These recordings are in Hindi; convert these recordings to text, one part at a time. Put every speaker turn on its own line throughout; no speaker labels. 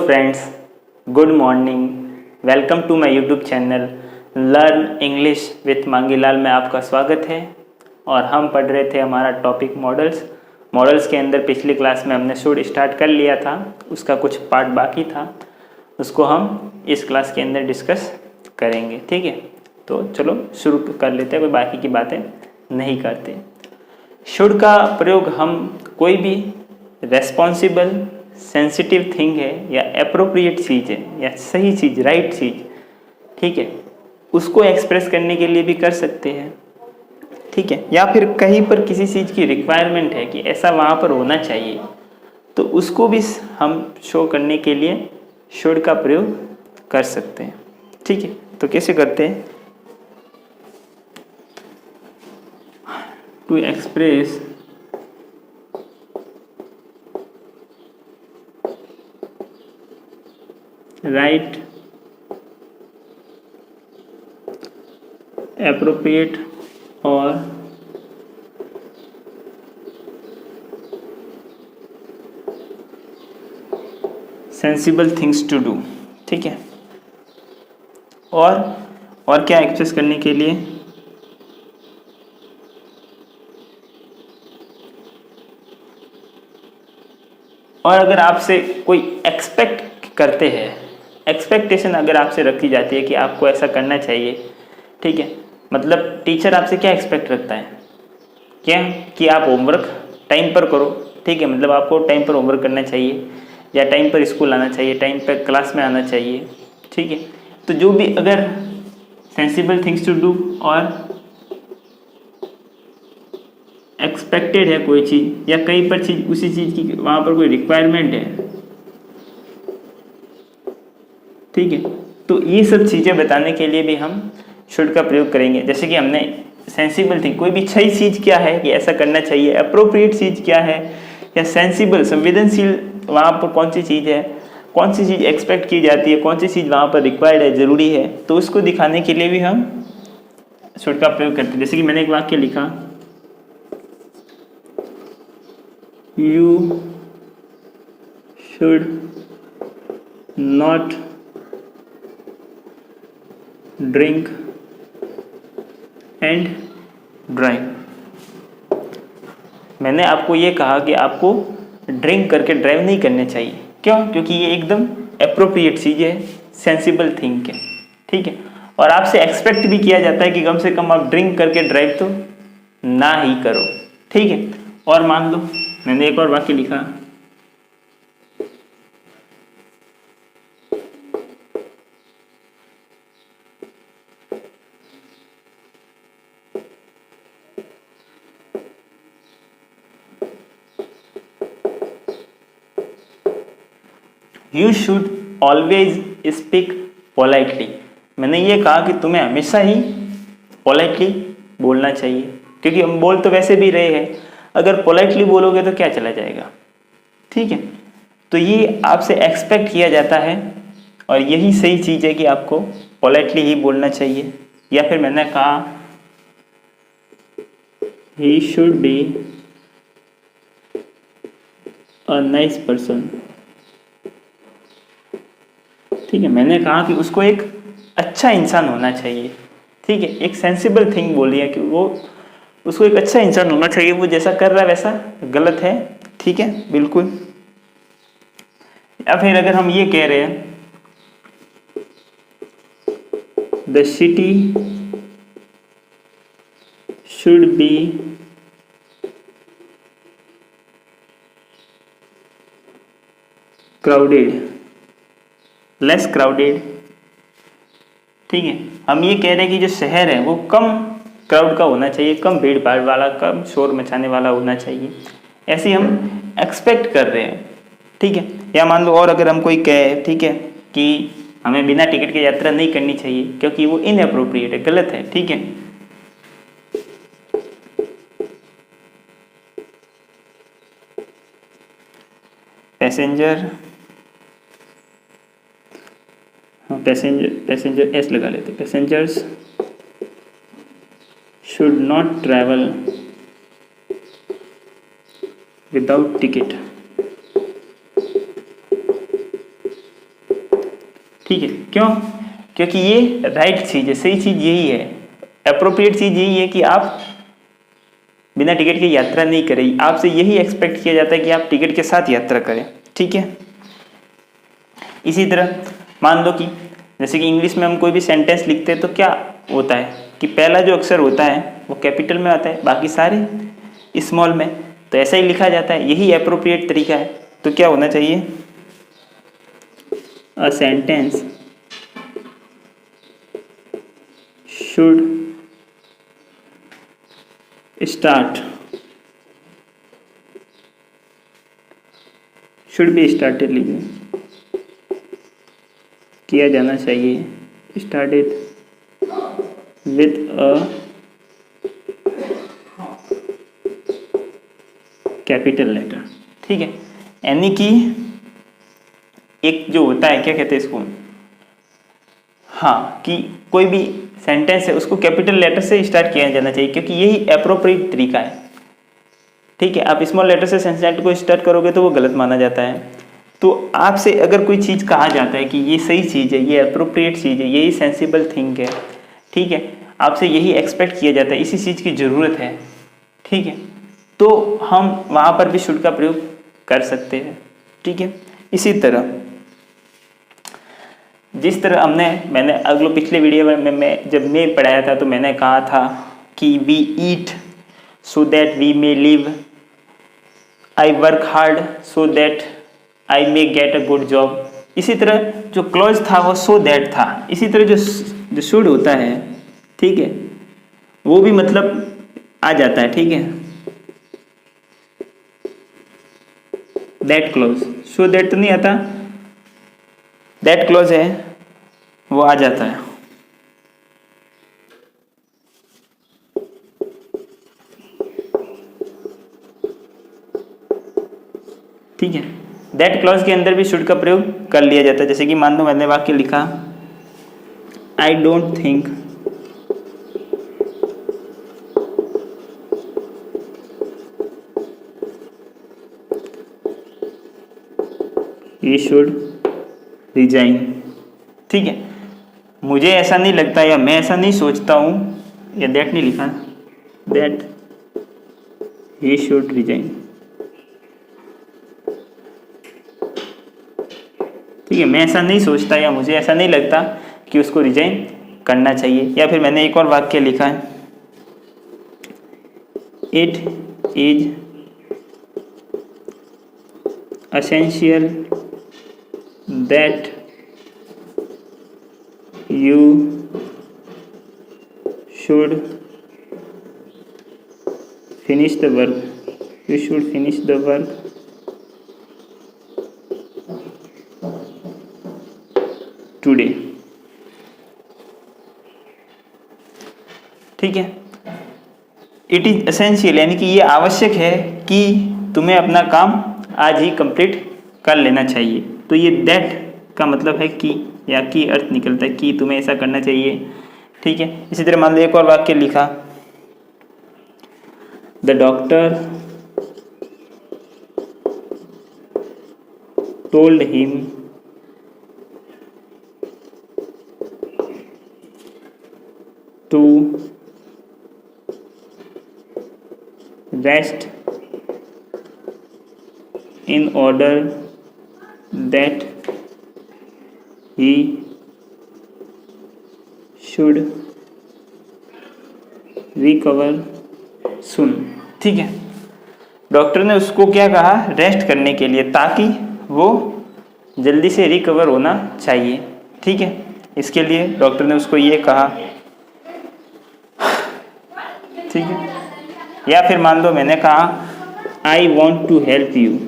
friends, good morning. Welcome to my YouTube channel learn English with Mangilal में आपका स्वागत है। और हम पढ़ रहे थे हमारा टॉपिक मॉडल्स के अंदर पिछली क्लास में हमने शुड स्टार्ट कर लिया था, उसका कुछ पार्ट बाकी था, उसको हम इस क्लास के अंदर डिस्कस करेंगे। ठीक है, तो चलो शुरू कर लेते हैं, कोई बाकी की बातें नहीं करते। शुड का प्रयोग हम कोई भी रेस्पॉन्सिबल सेंसिटिव थिंग है या अप्रोप्रिएट चीज़ है या सही चीज़, राइट चीज़, ठीक है, उसको एक्सप्रेस करने के लिए भी कर सकते हैं। ठीक है, या फिर कहीं पर किसी चीज़ की रिक्वायरमेंट है कि ऐसा वहाँ पर होना चाहिए, तो उसको भी हम शो करने के लिए शुड का प्रयोग कर सकते हैं। ठीक है, तो कैसे करते हैं? टू एक्सप्रेस राइट, appropriate और सेंसिबल थिंग्स टू डू। ठीक है, और क्या एक्सप्रेस करने के लिए? और अगर आपसे कोई एक्सपेक्ट करते हैं, एक्सपेक्टेशन अगर आपसे रखी जाती है कि आपको ऐसा करना चाहिए, ठीक है, मतलब टीचर आपसे क्या एक्सपेक्ट रखता है? क्या कि आप होमवर्क टाइम पर करो। ठीक है, मतलब आपको टाइम पर होमवर्क करना चाहिए या टाइम पर स्कूल आना चाहिए, टाइम पर क्लास में आना चाहिए। ठीक है, तो जो भी अगर सेंसिबल थिंग्स टू डू और एक्सपेक्टेड है कोई चीज़ या कहीं पर चीज़, उसी चीज़ की वहाँ पर कोई रिक्वायरमेंट है, ठीक है, तो ये सब चीज़ें बताने के लिए भी हम शुड का प्रयोग करेंगे। जैसे कि हमने सेंसिबल थिंग, कोई भी सही चीज़ क्या है कि ऐसा करना चाहिए, अप्रोप्रिएट चीज़ क्या है, या सेंसिबल संवेदनशील वहाँ पर कौन सी चीज़ है, कौन सी चीज़ एक्सपेक्ट की जाती है, कौन सी चीज़ वहाँ पर रिक्वायर्ड है, ज़रूरी है, तो उसको दिखाने के लिए भी हम शुड का प्रयोग करते हैं। जैसे कि मैंने एक वाक्य लिखा, you should not drink and drive. मैंने आपको ये कहा कि आपको ड्रिंक करके ड्राइव नहीं करने चाहिए। क्यों? क्योंकि ये एकदम अप्रोप्रिएट चीज़ है, सेंसिबल थिंग है। ठीक है, और आपसे एक्सपेक्ट भी किया जाता है कि कम से कम आप ड्रिंक करके ड्राइव तो ना ही करो। ठीक है, और मान लो मैंने एक और वाक्य लिखा, you should always speak politely. मैंने ये कहा कि तुम्हें हमेशा ही पोलाइटली बोलना चाहिए, क्योंकि हम बोल तो वैसे भी रहे हैं, अगर पोलाइटली बोलोगे तो क्या चला जाएगा। ठीक है, तो ये आपसे एक्सपेक्ट किया जाता है और यही सही चीज़ है कि आपको पोलाइटली ही बोलना चाहिए। या फिर मैंने कहा he should be a nice person. ठीक है, मैंने कहा कि उसको एक अच्छा इंसान होना चाहिए। ठीक है, एक सेंसिबल थिंग बोली है कि वो उसको एक अच्छा इंसान होना चाहिए, वो जैसा कर रहा है वैसा गलत है। ठीक है, बिल्कुल। या फिर अगर हम ये कह रहे हैं, the city should be crowded, less crowded. ठीक है, हम ये कह रहे हैं कि जो शहर है वो कम क्राउड का होना चाहिए, कम भीड़ भाड़ वाला, कम शोर मचाने वाला होना चाहिए, ऐसे हम एक्सपेक्ट कर रहे हैं। ठीक है, या मान लो और अगर हम कोई कहे, ठीक है, कि हमें बिना टिकट के यात्रा नहीं करनी चाहिए क्योंकि वो इनअप्रोप्रिएट है, गलत है। ठीक है, पैसेंजर एस लगा लेते, passengers should not travel without ticket. ठीक है, क्यों? क्योंकि ये राइट चीज़ है, सही चीज़ यही है, अप्रोप्रिएट चीज़ यही है कि आप बिना टिकट के यात्रा नहीं करें। आपसे यही एक्सपेक्ट किया जाता है कि आप टिकट के साथ यात्रा करें। ठीक है, इसी तरह मान लो कि जैसे कि इंग्लिश में हम कोई भी सेंटेंस लिखते हैं तो क्या होता है कि पहला जो अक्षर होता है वो कैपिटल में आता है, बाकी सारे स्मॉल में। तो ऐसा ही लिखा जाता है, यही अप्रोप्रिएट तरीका है। तो क्या होना चाहिए? A sentence should start should be started किया जाना चाहिए, started with a capital letter. ठीक है, यानी कि एक जो होता है, क्या कहते हैं इसको, हाँ, कि कोई भी सेंटेंस है उसको कैपिटल लेटर से स्टार्ट किया जाना चाहिए, क्योंकि यही अप्रोप्रिएट तरीका है। ठीक है, आप स्मॉल लेटर से सेंटेंस को स्टार्ट करोगे तो वो गलत माना जाता है। तो आपसे अगर कोई चीज़ कहा जाता है कि ये सही चीज़ है, ये अप्रोप्रिएट चीज़ है, यही सेंसिबल थिंग है, ठीक है, आपसे यही एक्सपेक्ट किया जाता है, इसी चीज़ की ज़रूरत है, ठीक है, तो हम वहाँ पर भी शुड का प्रयोग कर सकते हैं। ठीक है, इसी तरह जिस तरह मैंने अगले पिछले वीडियो में जब मैं पढ़ाया था तो मैंने कहा था कि we eat so that we may live, I work hard so that I may get a good job. इसी तरह जो क्लॉज था वो सो दैट था। इसी तरह जो शुड होता है, ठीक है, वो भी मतलब आ जाता है। ठीक है, दैट क्लॉज, सो दैट तो नहीं आता, दैट क्लॉज है वो आ जाता है। ठीक है, दैट क्लॉज के अंदर भी शुड का प्रयोग कर लिया जाता है। जैसे कि मान लो मैंने वाक्य लिखा, I don't think he should resign. ठीक है, मुझे ऐसा नहीं लगता या मैं ऐसा नहीं सोचता हूँ, या दैट नहीं लिखा, दैट ही शुड रिजाइन। ठीक है, मैं ऐसा नहीं सोचता या मुझे ऐसा नहीं लगता कि उसको रिजाइन करना चाहिए। या फिर मैंने एक और वाक्य लिखा है, it is essential that you should finish the work, you should finish the work today. ठीक है, इट इज एसेंशियल यानी कि ये आवश्यक है कि तुम्हें अपना काम आज ही कंप्लीट कर लेना चाहिए। तो ये दैट का मतलब है कि, या की अर्थ निकलता है कि तुम्हें ऐसा करना चाहिए। ठीक है, इसी तरह मान लो एक और वाक्य लिखा, the doctor told him to rest in order that he should recover soon। ठीक है, डॉक्टर ने उसको क्या कहा, रेस्ट करने के लिए, ताकि वो जल्दी से रिकवर होना चाहिए। ठीक है, इसके लिए डॉक्टर ने उसको ये कहा। ठीक है, या फिर मान लो मैंने कहा, I want to help you.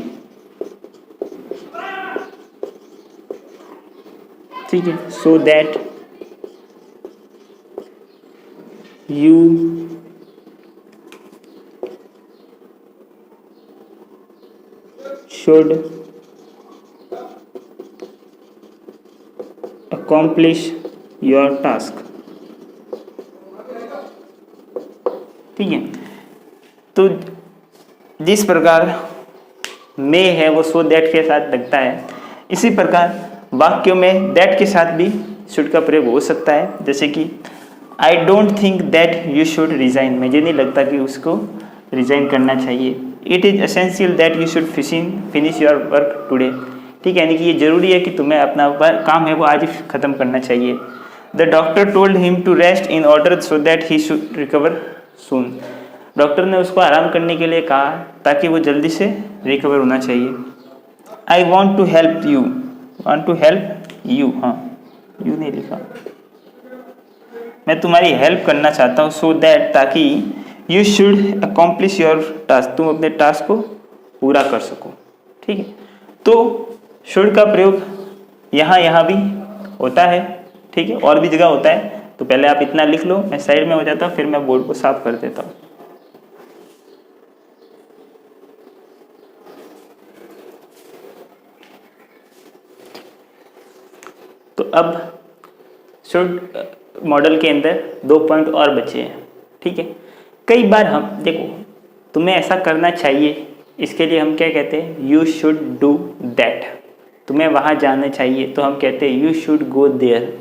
ठीक है, so that you should accomplish your task. ठीक है, तो जिस प्रकार में है वो सो दैट के साथ लगता है, इसी प्रकार वाक्यों में दैट के साथ भी शुड का प्रयोग हो सकता है, जैसे कि I don't think that you should resign, मुझे नहीं लगता कि उसको रिज़ाइन करना चाहिए। It is essential that you should finish your work today, ठीक है, यानी कि ये ज़रूरी है कि तुम्हें अपना काम है वो आज ही ख़त्म करना चाहिए। The doctor told him to rest in order so that he should recover soon, doctor ने उसको आराम करने के लिए कहा ताकि वो जल्दी से रिकवर होना चाहिए। I want to help you, want to help you, हाँ यू नहीं लिखा, मैं तुम्हारी हेल्प करना चाहता हूँ, सो दैट ताकि you should accomplish your task, तुम अपने टास्क को पूरा कर सको, ठीक है। तो शुड का प्रयोग यहाँ भी होता है, ठीक है, और भी जगह होता है। तो पहले आप इतना लिख लो, मैं साइड में हो जाता हूँ, फिर मैं बोर्ड को साफ कर देता हूँ। तो अब शुड मॉडल के अंदर 2 पॉइंट और बचे हैं, ठीक है। कई बार हम देखो, तुम्हें ऐसा करना चाहिए, इसके लिए हम क्या कहते हैं, यू शुड डू दैट, तुम्हें वहाँ जाना चाहिए तो हम कहते हैं यू शुड गो देयर।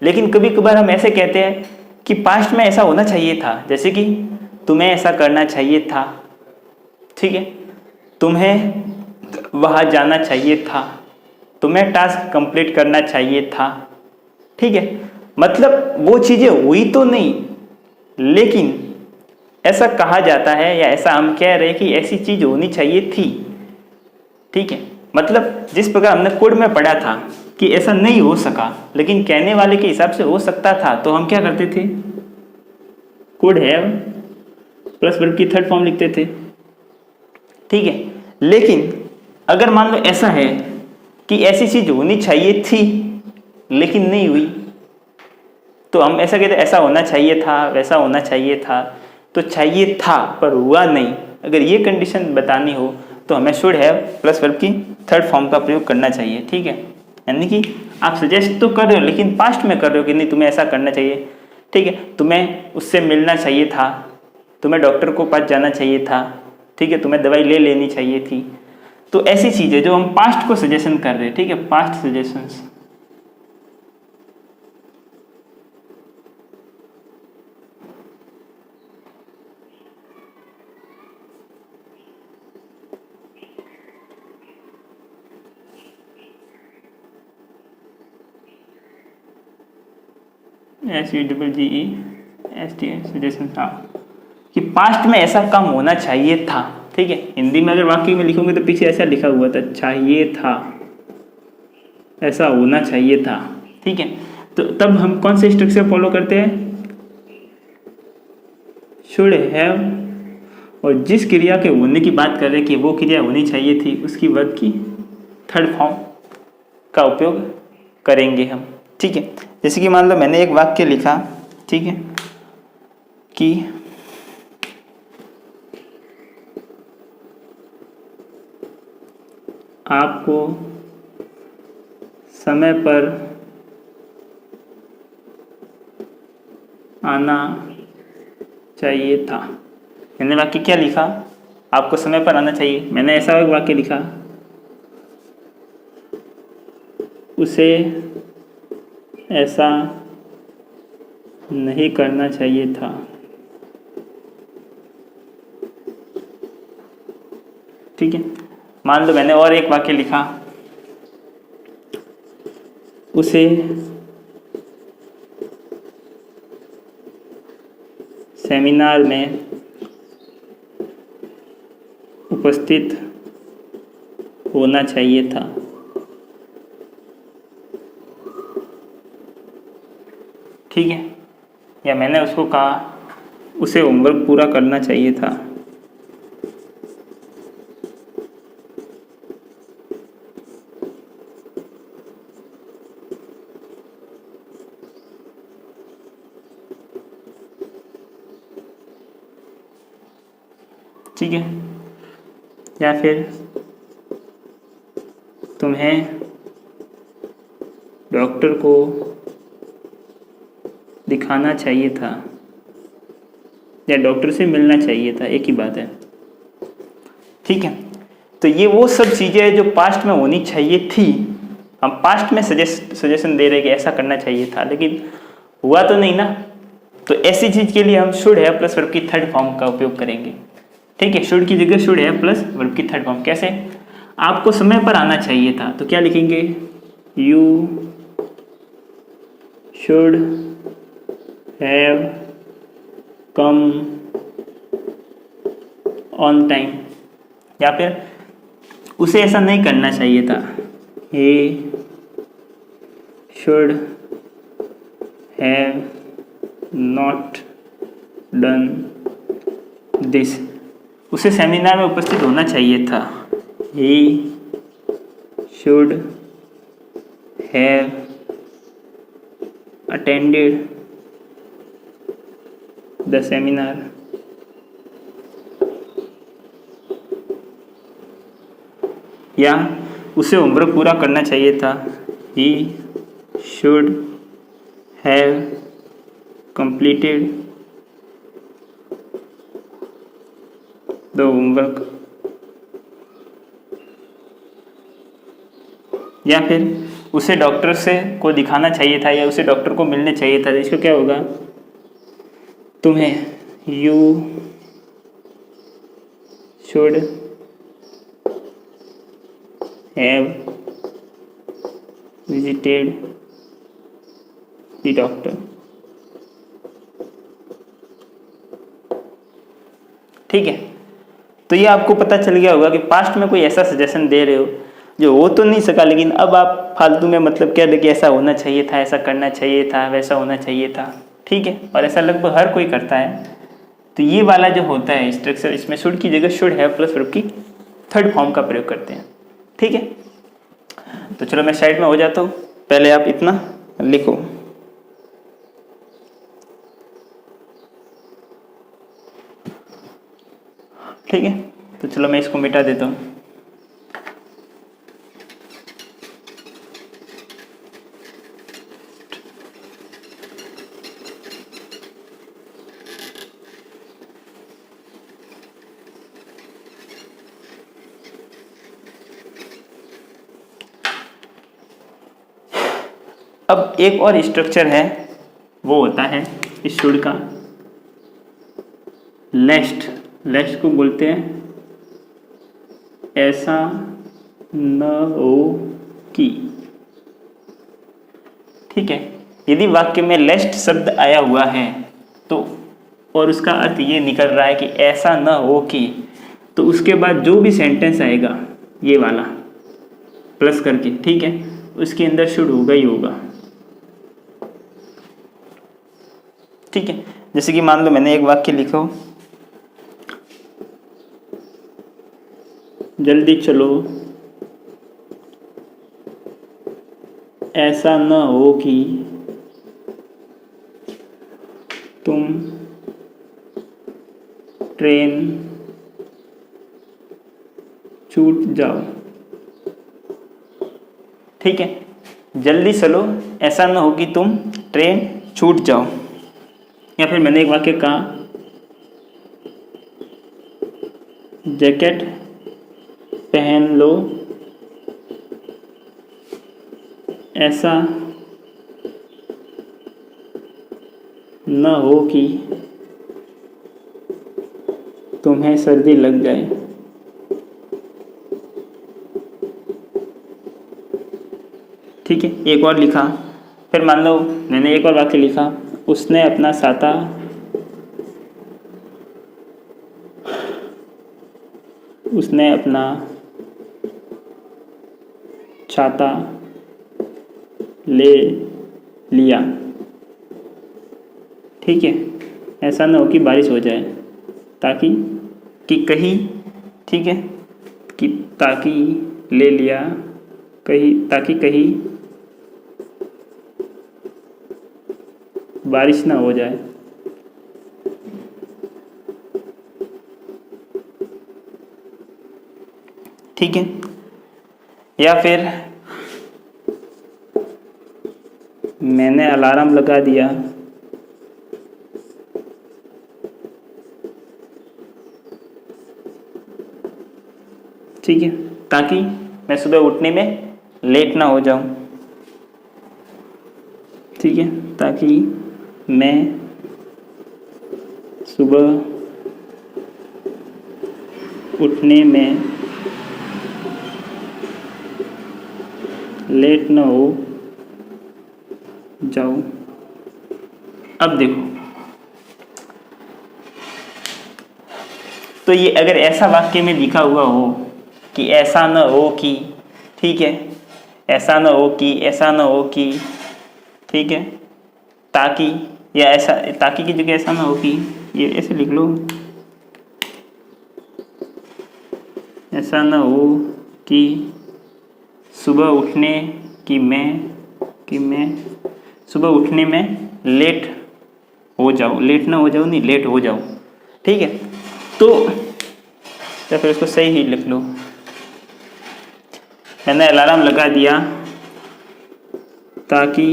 लेकिन कभी कभार हम ऐसे कहते हैं कि पास्ट में ऐसा होना चाहिए था, जैसे कि तुम्हें ऐसा करना चाहिए था, ठीक है, तुम्हें वहाँ जाना चाहिए था, तुम्हें टास्क कंप्लीट करना चाहिए था, ठीक है। मतलब वो चीज़ें हुई तो नहीं, लेकिन ऐसा कहा जाता है या ऐसा हम कह रहे हैं कि ऐसी चीज़ होनी चाहिए थी, ठीक है। मतलब जिस प्रकार हमने कोड में पढ़ा था कि ऐसा नहीं हो सका, लेकिन कहने वाले के हिसाब से हो सकता था, तो हम क्या करते थे, कोड है प्लस वर्ब की थर्ड फॉर्म लिखते थे, ठीक है। लेकिन अगर मान लो ऐसा है कि ऐसी चीज़ होनी चाहिए थी लेकिन नहीं हुई, तो हम ऐसा कहते ऐसा होना चाहिए था, वैसा होना चाहिए था, तो चाहिए था पर हुआ नहीं। अगर ये कंडीशन बतानी हो तो हमें शुड हैव प्लस वर्ब की थर्ड फॉर्म का प्रयोग करना चाहिए, ठीक है। यानी कि आप सजेस्ट तो कर रहे हो लेकिन पास्ट में कर रहे हो कि नहीं तुम्हें ऐसा करना चाहिए, ठीक है, तुम्हें उससे मिलना चाहिए था, तुम्हें डॉक्टर को पास जाना चाहिए था, ठीक है, तुम्हें दवाई ले लेनी चाहिए थी। तो ऐसी चीज़ें जो हम पास्ट को सजेशन कर रहे हैं, ठीक है, पास्ट सजेशंस। SUGGEST सजेशन, हाँ, कि पास्ट में ऐसा काम होना चाहिए था, ठीक है। हिंदी में अगर वाक्य में लिखोगे तो पीछे ऐसा लिखा हुआ था, चाहिए था, ऐसा होना चाहिए था, ठीक है। तो तब हम कौन से स्ट्रक्चर फॉलो करते हैं, शुड हैव, और जिस क्रिया के होने की बात कर रहे हैं कि वो क्रिया होनी चाहिए थी, उसकी वर्ब की थर्ड फॉर्म का उपयोग करेंगे हम, ठीक है। जैसे कि मान लो मैंने एक वाक्य लिखा, ठीक है, कि आपको समय पर आना चाहिए था। मैंने वाक्य क्या लिखा, आपको समय पर आना चाहिए, मैंने ऐसा एक वाक्य लिखा, उसे ऐसा नहीं करना चाहिए था, ठीक है। मान लो मैंने और एक वाक्य लिखा, उसे सेमिनार में उपस्थित होना चाहिए था, ठीक है। या मैंने उसको कहा उसे होमवर्क पूरा करना चाहिए था, ठीक है। या फिर तुम्हें डॉक्टर को दिखाना चाहिए था या डॉक्टर से मिलना चाहिए था, एक ही बात है, ठीक है। तो ये वो सब चीज़ें जो पास्ट में होनी चाहिए थी, हम पास्ट में सजेशन दे रहे कि ऐसा करना चाहिए था, लेकिन हुआ तो नहीं ना। तो ऐसी चीज के लिए हम शुड हैव प्लस वर्ब की थर्ड फॉर्म का उपयोग करेंगे। ठीक है, शुड की जगह शुड हैव प्लस वर्ब की थर्ड फॉर्म। कैसे? आपको समय पर आना चाहिए था, तो क्या लिखेंगे? You should have come on time. या फिर उसे ऐसा नहीं करना चाहिए था, he should have not done this. उसे सेमिनार में उपस्थित होना चाहिए था, he should have attended the seminar. या उसे होमवर्क पूरा करना चाहिए था, he should have completed the homework. या फिर उसे डॉक्टर से को दिखाना चाहिए था, या उसे डॉक्टर को मिलने चाहिए था। इसको क्या होगा? तुम्हें, you should have visited the doctor. ठीक है, तो ये आपको पता चल गया होगा कि पास्ट में कोई ऐसा सजेशन दे रहे हो जो हो तो नहीं सका, लेकिन अब आप फालतू में मतलब कह रहे कि ऐसा होना चाहिए था, ऐसा करना चाहिए था, वैसा होना चाहिए था। ठीक है, और ऐसा लगभग हर कोई करता है। तो ये वाला जो होता है स्ट्रक्चर, इसमें शुड की जगह शुड हैव प्लस वर्ब की थर्ड फॉर्म का प्रयोग करते हैं। ठीक है, तो चलो मैं साइड में हो जाता हूँ, पहले आप इतना लिखो। ठीक है, तो चलो मैं इसको मिटा देता हूँ। अब एक और स्ट्रक्चर है, वो होता है इस शुड का लेस्ट। लेस्ट को बोलते हैं ऐसा न हो कि। ठीक है, यदि वाक्य में लेस्ट शब्द आया हुआ है तो, और उसका अर्थ ये निकल रहा है कि ऐसा न हो कि, तो उसके बाद जो भी सेंटेंस आएगा ये वाला प्लस करके, ठीक है, उसके अंदर शुड होगा ही होगा। ठीक है, जैसे कि मान लो मैंने एक वाक्य लिखा हो, जल्दी चलो, ऐसा न हो कि तुम ट्रेन छूट जाओ। ठीक है, जल्दी चलो, ऐसा न हो कि तुम ट्रेन छूट जाओ। या फिर मैंने एक वाक्य कहा, जैकेट पहन लो, ऐसा न हो कि तुम्हें सर्दी लग जाए। ठीक है, एक और लिखा, फिर मान लो मैंने एक और वाक्य लिखा, उसने अपना छाता ले लिया। ठीक है, ऐसा ना हो कि बारिश हो जाए, ताकि कि कहीं, ठीक है, कि ताकि ले लिया कहीं, ताकि कहीं बारिश ना हो जाए। ठीक है, या फिर मैंने अलार्म लगा दिया, ठीक है, ताकि मैं सुबह उठने में लेट ना हो जाऊं, ठीक है, ताकि मैं सुबह उठने में लेट ना हो जाऊं। अब देखो, तो ये अगर ऐसा वाक्य में लिखा हुआ हो कि ऐसा न हो कि, ठीक है, ऐसा न हो कि, ऐसा न हो कि, ठीक है, ताकि, या ऐसा, ताकि की जगह ऐसा ना हो कि, ये ऐसे लिख लो, ऐसा ना हो कि सुबह उठने कि मैं सुबह उठने में लेट हो जाऊं, लेट ना हो जाऊं, नहीं लेट हो जाऊं, ठीक है। तो या फिर उसको सही ही लिख लो, मैंने अलार्म लगा दिया ताकि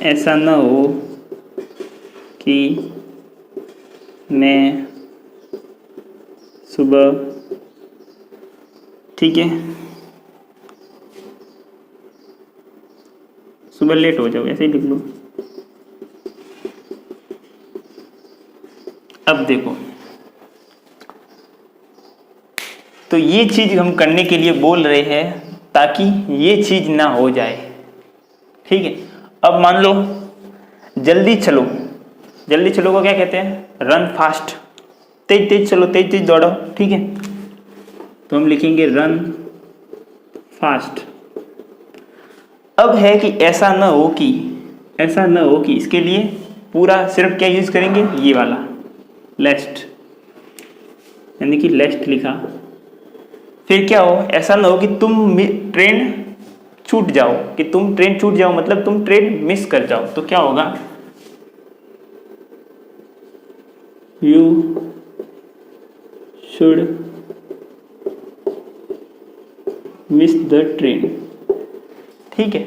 ऐसा ना हो कि मैं सुबह, ठीक है, सुबह लेट हो जाओ, ऐसे ही लिख लो। अब देखो, तो ये चीज हम करने के लिए बोल रहे हैं ताकि ये चीज ना हो जाए, ठीक है। अब मान लो जल्दी चलो, जल्दी चलो को क्या कहते हैं, रन फास्ट, तेज तेज चलो, तेज तेज दौड़ो, ठीक है। तो हम लिखेंगे रन फास्ट। अब है कि ऐसा ना हो कि, ऐसा ना हो कि, इसके लिए पूरा सिर्फ क्या यूज करेंगे, ये वाला लेस्ट, यानी कि लेस्ट लिखा। फिर क्या हो, ऐसा ना हो कि तुम ट्रेन छूट जाओ, कि तुम ट्रेन छूट जाओ मतलब तुम ट्रेन मिस कर जाओ, तो क्या होगा, you should miss the train, ठीक है।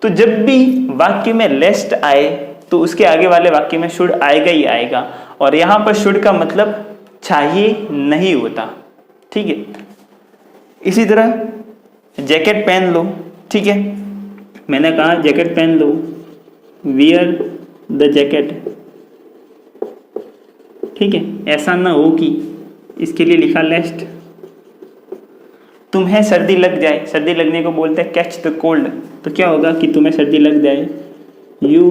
तो जब भी वाक्य में लेस्ट आए तो उसके आगे वाले वाक्य में शुड आएगा ही आएगा, और यहां पर शुड का मतलब चाहिए नहीं होता, ठीक है। इसी तरह जैकेट पहन लो, ठीक है, मैंने कहा जैकेट पहन लो, वियर द जैकेट, ठीक है। ऐसा ना हो कि, इसके लिए लिखा लेस्ट। तुम्हें सर्दी लग जाए, सर्दी लगने को बोलते हैं कैच द कोल्ड, तो क्या होगा कि तुम्हें सर्दी लग जाए, you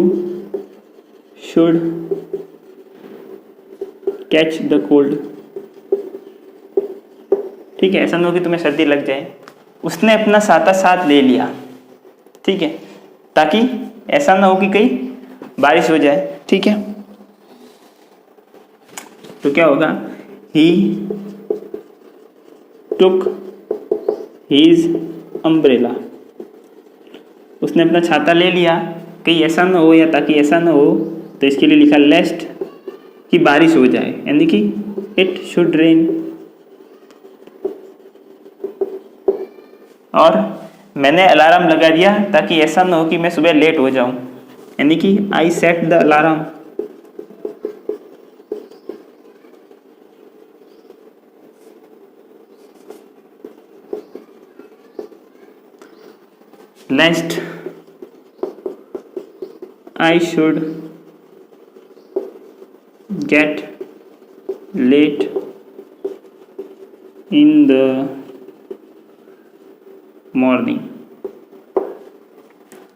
should catch the cold, ठीक है। ऐसा ना हो कि तुम्हें सर्दी लग जाए। उसने अपना छाता साथ ले लिया, ठीक है, ताकि ऐसा ना हो कि कहीं बारिश हो जाए, ठीक है। तो क्या होगा, ही टुक हीज अम्ब्रेला, उसने अपना छाता ले लिया, कहीं ऐसा ना हो या ताकि ऐसा ना हो, तो इसके लिए लिखा लेस्ट कि बारिश हो जाए, यानी कि इट शुड रेन। और मैंने अलार्म लगा दिया ताकि ऐसा ना हो कि मैं सुबह लेट हो जाऊं, यानी कि I set the alarm. Next, I should get late in the morning.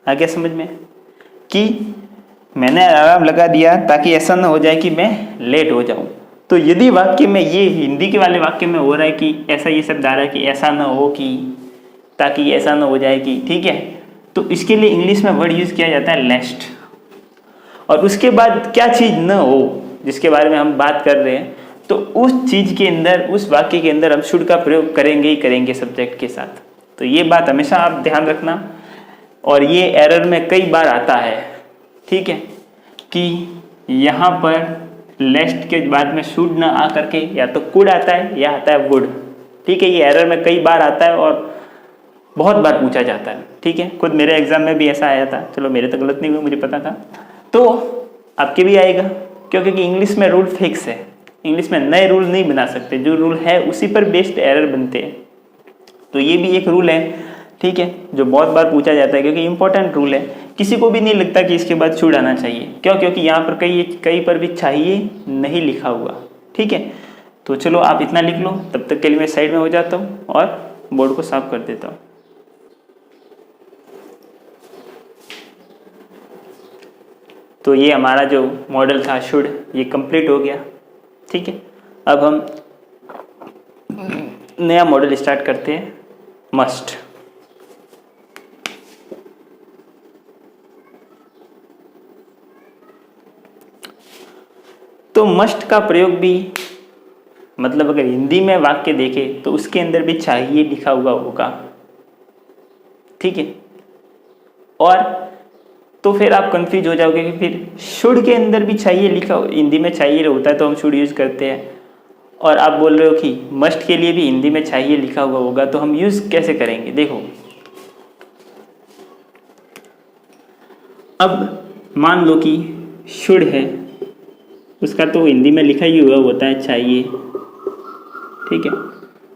आ गया समझ में कि मैंने अलार्म लगा दिया ताकि ऐसा ना हो जाए कि मैं लेट हो जाऊं। तो यदि वाक्य में, ये हिंदी के वाले वाक्य में हो रहा है कि ऐसा, ये शब्द आ रहा है कि ऐसा ना हो कि, ताकि ऐसा ना हो जाए कि, ठीक है, तो इसके लिए इंग्लिश में वर्ड यूज किया जाता है लेस्ट। और उसके बाद क्या चीज न हो जिसके बारे में हम बात कर रहे हैं, तो उस चीज के अंदर, उस वाक्य के अंदर हम शुड का प्रयोग करेंगे ही करेंगे सब्जेक्ट के साथ। तो ये बात हमेशा आप ध्यान रखना, और ये एरर में कई बार आता है, ठीक है, कि यहाँ पर लेस्ट के बाद में शुड ना आ करके या तो कुड आता है या आता है वुड, ठीक है। ये एरर में कई बार आता है और बहुत बार पूछा जाता है, ठीक है। खुद मेरे एग्जाम में भी ऐसा आया था, चलो मेरे तो गलत नहीं हुआ, मुझे पता था, तो आपके भी आएगा, क्योंकि इंग्लिश में रूल फिक्स है, इंग्लिश में नए रूल नहीं बना सकते, जो रूल है उसी पर बेस्ड एरर बनते हैं। तो ये भी एक रूल है, ठीक है, जो बहुत बार पूछा जाता है क्योंकि इंपॉर्टेंट रूल है। किसी को भी नहीं लगता कि इसके बाद शुड आना चाहिए, क्यों? क्योंकि यहाँ पर कहीं पर भी चाहिए नहीं लिखा हुआ, ठीक है। तो चलो आप इतना लिख लो, तब तक के लिए मैं साइड में हो जाता हूँ और बोर्ड को साफ कर देता हूँ। तो ये हमारा जो मॉडल था शुड, ये कंप्लीट हो गया, ठीक है। अब हम नया मॉडल स्टार्ट करते हैं, मस्ट। तो मस्ट का प्रयोग भी मतलब अगर हिंदी में वाक्य देखें तो उसके अंदर भी चाहिए लिखा हुआ होगा, ठीक है। और तो फिर आप कंफ्यूज हो जाओगे कि फिर शुड के अंदर भी चाहिए लिखा, हिंदी में चाहिए होता है तो हम शुड यूज करते हैं, और आप बोल रहे हो कि मस्ट के लिए भी हिंदी में चाहिए लिखा हुआ होगा, तो हम यूज कैसे करेंगे? देखो, अब मान लो कि शुड है, उसका तो हिंदी में लिखा ही हुआ होता है चाहिए, ठीक है।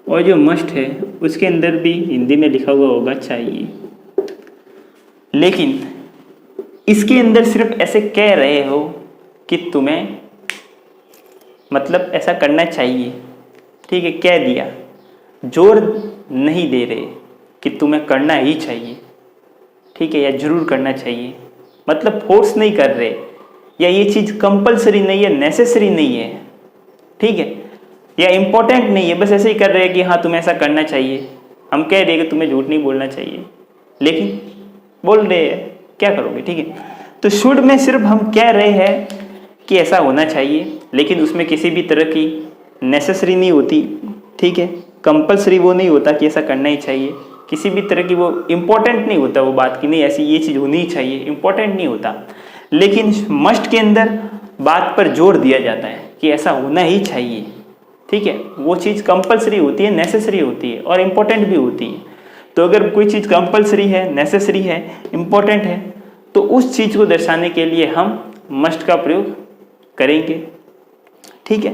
और जो मस्ट है उसके अंदर भी हिंदी में लिखा हुआ होगा चाहिए, लेकिन इसके अंदर सिर्फ ऐसे कह रहे हो कि तुम्हें मतलब ऐसा करना चाहिए, ठीक है, कह दिया, जोर नहीं दे रहे कि तुम्हें करना ही चाहिए, ठीक है, या जरूर करना चाहिए, मतलब फोर्स नहीं कर रहे, या ये चीज़ कंपलसरी नहीं है, नेसेसरी नहीं है, ठीक है, या इम्पोर्टेंट नहीं है, बस ऐसे ही कर रहे हैं कि हाँ तुम्हें ऐसा करना चाहिए। हम कह रहे हैं कि तुम्हें झूठ नहीं बोलना चाहिए, लेकिन बोल रहे हैं, क्या करोगे? ठीक है। तो शुड में सिर्फ हम कह रहे हैं कि ऐसा होना चाहिए, लेकिन उसमें किसी भी तरह की नेसेसरी नहीं होती, ठीक है, कंपलसरी वो नहीं होता कि ऐसा करना ही चाहिए, किसी भी तरह की वो इम्पोर्टेंट नहीं होता वो बात कि नहीं ऐसी ये चीज़ होनी ही चाहिए, इम्पोर्टेंट नहीं होता। लेकिन मस्ट के अंदर बात पर जोर दिया जाता है कि ऐसा होना ही चाहिए, ठीक है, वो चीज़ कंपलसरी होती है, नेसेसरी होती है और इम्पोर्टेंट भी होती है। तो अगर कोई चीज़ कंपलसरी है, नेसेसरी है, इम्पोर्टेंट है, तो उस चीज़ को दर्शाने के लिए हम मस्ट का प्रयोग करेंगे, ठीक है।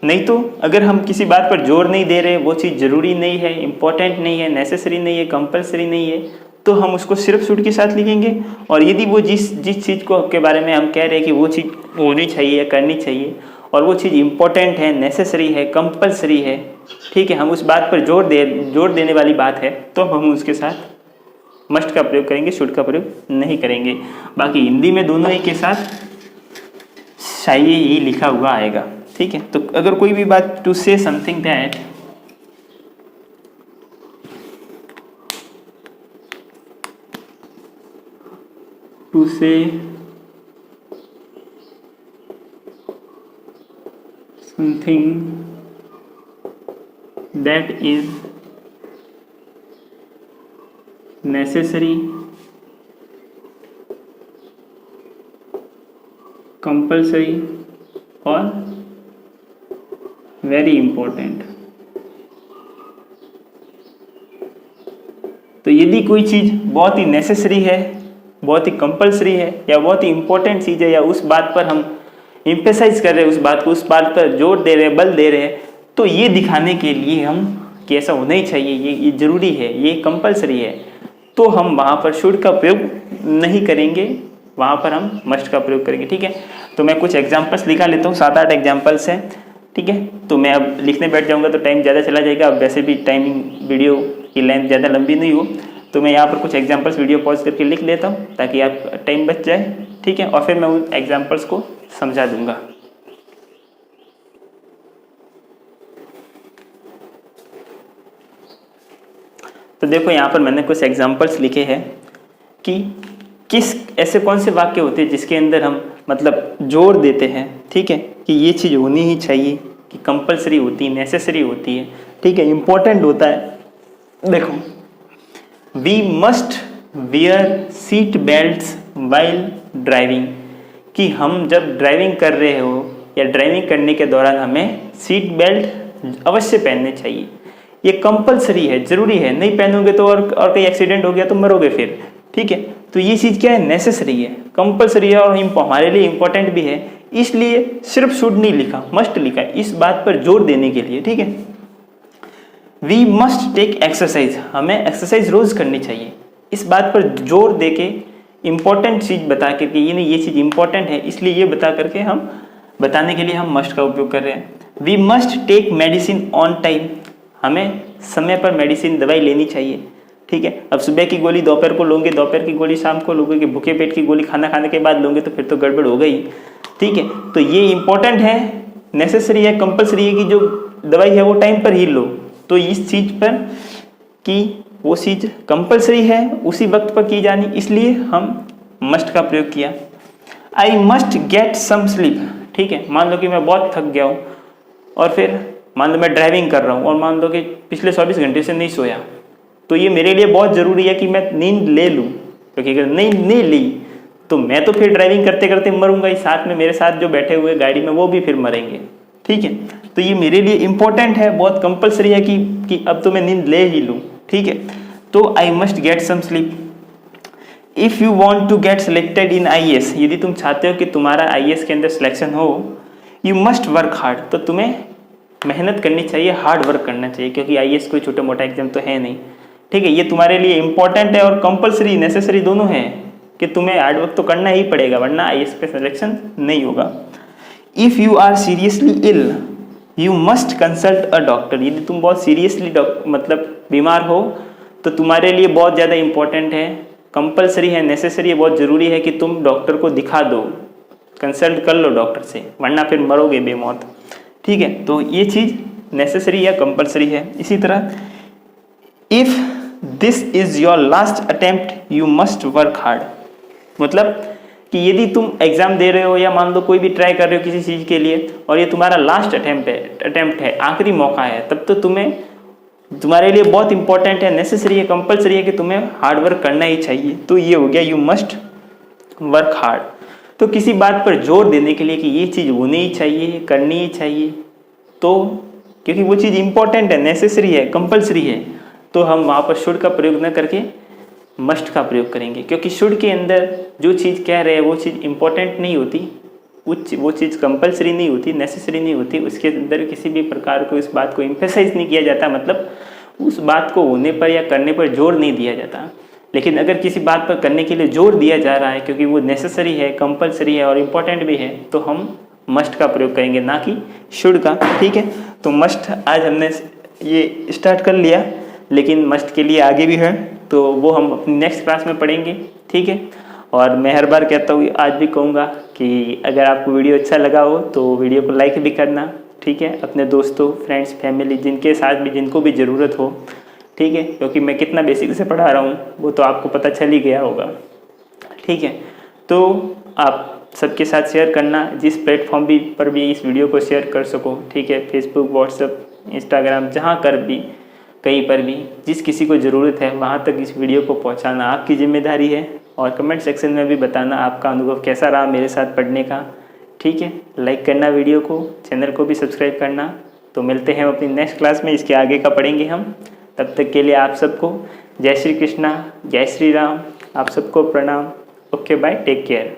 नहीं तो अगर हम किसी बात पर जोर नहीं दे रहे, वो चीज़ ज़रूरी नहीं है, इम्पोर्टेंट नहीं है, नेसेसरी नहीं है, कंपलसरी नहीं है, तो हम उसको सिर्फ शुड के साथ लिखेंगे। और यदि वो जिस चीज़ को के बारे में हम कह रहे हैं कि वो चीज़ होनी चाहिए या करनी चाहिए, और वो चीज़ इम्पोर्टेंट है, नेसेसरी है, कंपलसरी है, ठीक है, हम उस बात पर जोर देने वाली बात है, तो हम उसके साथ मस्ट का प्रयोग करेंगे, शुड का प्रयोग नहीं करेंगे। बाकी हिंदी में दोनों ही के साथ चाहिए ही लिखा हुआ आएगा, ठीक है। तो अगर कोई भी बात to say something that to say something that is necessary, compulsory और very important। तो यदि कोई चीज़ बहुत ही नेसेसरी है, बहुत ही कंपलसरी है, या बहुत ही इंपॉर्टेंट चीज़ है, या उस बात पर हम इम्फेसाइज कर रहे हैं, उस बात पर जोर दे रहे हैं, बल दे रहे हैं, तो ये दिखाने के लिए हम कि ऐसा होना ही चाहिए, ये ज़रूरी है, ये कंपलसरी है, तो हम वहाँ पर शुड का प्रयोग नहीं करेंगे, वहाँ पर हम मस्ट का प्रयोग करेंगे, ठीक है। तो मैं कुछ एग्जाम्पल्स लिखा लेता हूँ, 7-8 एग्जाम्पल्स हैं, ठीक है। तो मैं अब लिखने बैठ जाऊँगा तो टाइम ज़्यादा चला जाएगा। अब वैसे भी टाइमिंग वीडियो की लेंथ ज़्यादा लंबी नहीं हो, तो मैं यहाँ पर कुछ एग्जाम्पल्स वीडियो पॉज करके लिख लेता हूँ ताकि आप टाइम बच जाए, ठीक है, और फिर मैं उन एग्जाम्पल्स को समझा दूंगा। तो देखो यहाँ पर मैंने कुछ एग्जाम्पल्स लिखे हैं कि किस ऐसे कौन से वाक्य होते हैं जिसके अंदर हम मतलब जोर देते हैं, ठीक है, कि ये चीज़ होनी ही चाहिए, कि कंपलसरी होती है, नेसेसरी होती है, ठीक है, इम्पोर्टेंट होता है। देखो, we must wear seat belts while driving, कि हम जब ड्राइविंग कर रहे हो या ड्राइविंग करने के दौरान हमें सीट बेल्ट अवश्य पहनने चाहिए, ये कंपलसरी है, ज़रूरी है, नहीं पहनोगे तो और कोई एक्सीडेंट हो गया तो मरोगे फिर, ठीक है। तो ये चीज़ क्या है, नेसेसरी है, कंपलसरी है और हमारे लिए इम्पोर्टेंट भी है, इसलिए सिर्फ शुड नहीं लिखा, मस्ट लिखा, इस बात पर जोर देने के लिए, ठीक है। वी मस्ट टेक एक्सरसाइज, हमें एक्सरसाइज रोज़ करनी चाहिए। इस बात पर जोर दे के इम्पॉर्टेंट चीज़ बता करके, ये नहीं ये चीज़ इम्पॉर्टेंट है इसलिए ये बता करके हम बताने के लिए हम मस्ट का उपयोग कर रहे हैं। We must take medicine on time, हमें समय पर मेडिसिन दवाई लेनी चाहिए, ठीक है। अब सुबह की गोली दोपहर को लोगे, दोपहर की गोली शाम को लोगे, कि भूखे पेट की गोली खाना खाने के बाद लोगे तो फिर तो गड़बड़ हो गई, ठीक है। तो ये इंपॉर्टेंट है, नेसेसरी है, कंपलसरी है कि जो दवाई है वो टाइम पर ही लो। तो इस चीज़ पर कि वो चीज़ कंपलसरी है, उसी वक्त पर की जानी, इसलिए हम मस्ट का प्रयोग किया। I must get some sleep, ठीक है। मान लो कि मैं बहुत थक गया हूँ और फिर मान लो मैं ड्राइविंग कर रहा हूँ और मान लो कि पिछले 24 घंटे से नहीं सोया, तो ये मेरे लिए बहुत ज़रूरी है कि मैं नींद ले लूँ, क्योंकि अगर नहीं ली तो मैं तो फिर ड्राइविंग करते करते मरूंगा ही, साथ में मेरे साथ जो बैठे हुए गाड़ी में वो भी फिर मरेंगे, ठीक है। तो ये मेरे लिए इम्पोर्टेंट है, बहुत कंपलसरी है कि अब तो मैं नींद ले ही लूँ, ठीक है। तो I must get some sleep. If you want to get selected in IAS, यदि तुम चाहते हो कि तुम्हारा IAS के अंदर सिलेक्शन हो, यू मस्ट वर्क हार्ड, तो तुम्हें मेहनत करनी चाहिए, हार्ड वर्क करना चाहिए, क्योंकि IAS कोई छोटा मोटा एग्जाम तो है नहीं, ठीक है। ये तुम्हारे लिए इंपॉर्टेंट है और कंपलसरी नेसेसरी दोनों है कि तुम्हें हार्ड वर्क तो करना ही पड़ेगा, वरना IAS पे सिलेक्शन नहीं होगा। If you are seriously ill you must consult a doctor, यदि तुम बहुत सीरियसली मतलब बीमार हो तो तुम्हारे लिए बहुत ज़्यादा इंपॉर्टेंट है, कंपलसरी है, नेसेसरी है, बहुत ज़रूरी है कि तुम डॉक्टर को दिखा दो, कंसल्ट कर लो डॉक्टर से, वरना फिर मरोगे बेमौत, ठीक है। तो ये चीज़ नेसेसरी या कंपलसरी है। इसी तरह if this is your last attempt you must work hard, मतलब कि यदि तुम एग्ज़ाम दे रहे हो या मान लो कोई भी ट्राई कर रहे हो किसी चीज़ के लिए और ये तुम्हारा लास्ट अटेम्प्ट है, आखिरी मौका है, तब तो तुम्हारे लिए बहुत इंपॉर्टेंट है, नेसेसरी है, कंपलसरी है कि तुम्हें हार्ड वर्क करना ही चाहिए। तो ये हो गया यू मस्ट वर्क हार्ड। तो किसी बात पर जोर देने के लिए कि ये चीज़ होनी ही चाहिए, करनी ही चाहिए, तो क्योंकि वो चीज़ इंपॉर्टेंट है, नेसेसरी है, कंपलसरी है, तो हम वहाँ पर शुड का प्रयोग न करके मस्ट का प्रयोग करेंगे, क्योंकि शुड के अंदर जो चीज़ कह रहे हैं वो चीज़ इंपॉर्टेंट नहीं होती, वो चीज़ कंपलसरी नहीं होती, नेसेसरी नहीं होती, उसके अंदर किसी भी प्रकार को इस बात को एम्फेसाइज नहीं किया जाता, मतलब उस बात को होने पर या करने पर जोर नहीं दिया जाता। लेकिन अगर किसी बात पर करने के लिए जोर दिया जा रहा है क्योंकि वो नेसेसरी है, कंपलसरी है और इम्पोर्टेंट भी है, तो हम मस्ट का प्रयोग करेंगे, ना कि शुड का, ठीक है। तो मस्ट आज हमने ये स्टार्ट कर लिया, लेकिन मस्ट के लिए आगे भी है, तो वो हम अपनी नेक्स्ट क्लास में पढ़ेंगे, ठीक है। और मैं हर बार कहता हूँ, आज भी कहूँगा कि अगर आपको वीडियो अच्छा लगा हो तो वीडियो को लाइक भी करना, ठीक है। अपने दोस्तों, फ्रेंड्स, फैमिली, जिनके साथ भी जिनको भी ज़रूरत हो, ठीक है, क्योंकि मैं कितना बेसिक से पढ़ा रहा हूँ वो तो आपको पता चल ही गया होगा, ठीक है। तो आप सबके साथ शेयर करना, जिस प्लेटफॉर्म भी पर भी इस वीडियो को शेयर कर सको, ठीक है, फेसबुक, व्हाट्सएप, इंस्टाग्राम, जहाँ कर भी, कहीं पर भी, जिस किसी को ज़रूरत है वहाँ तक इस वीडियो को पहुँचाना आपकी जिम्मेदारी है। और कमेंट सेक्शन में भी बताना आपका अनुभव कैसा रहा मेरे साथ पढ़ने का, ठीक है। लाइक करना वीडियो को, चैनल को भी सब्सक्राइब करना। तो मिलते हैं अपनी नेक्स्ट क्लास में, इसके आगे का पढ़ेंगे हम। तब तक के लिए आप सबको जय श्री कृष्णा, जय श्री राम, आप सबको प्रणाम। Okay bye, take care.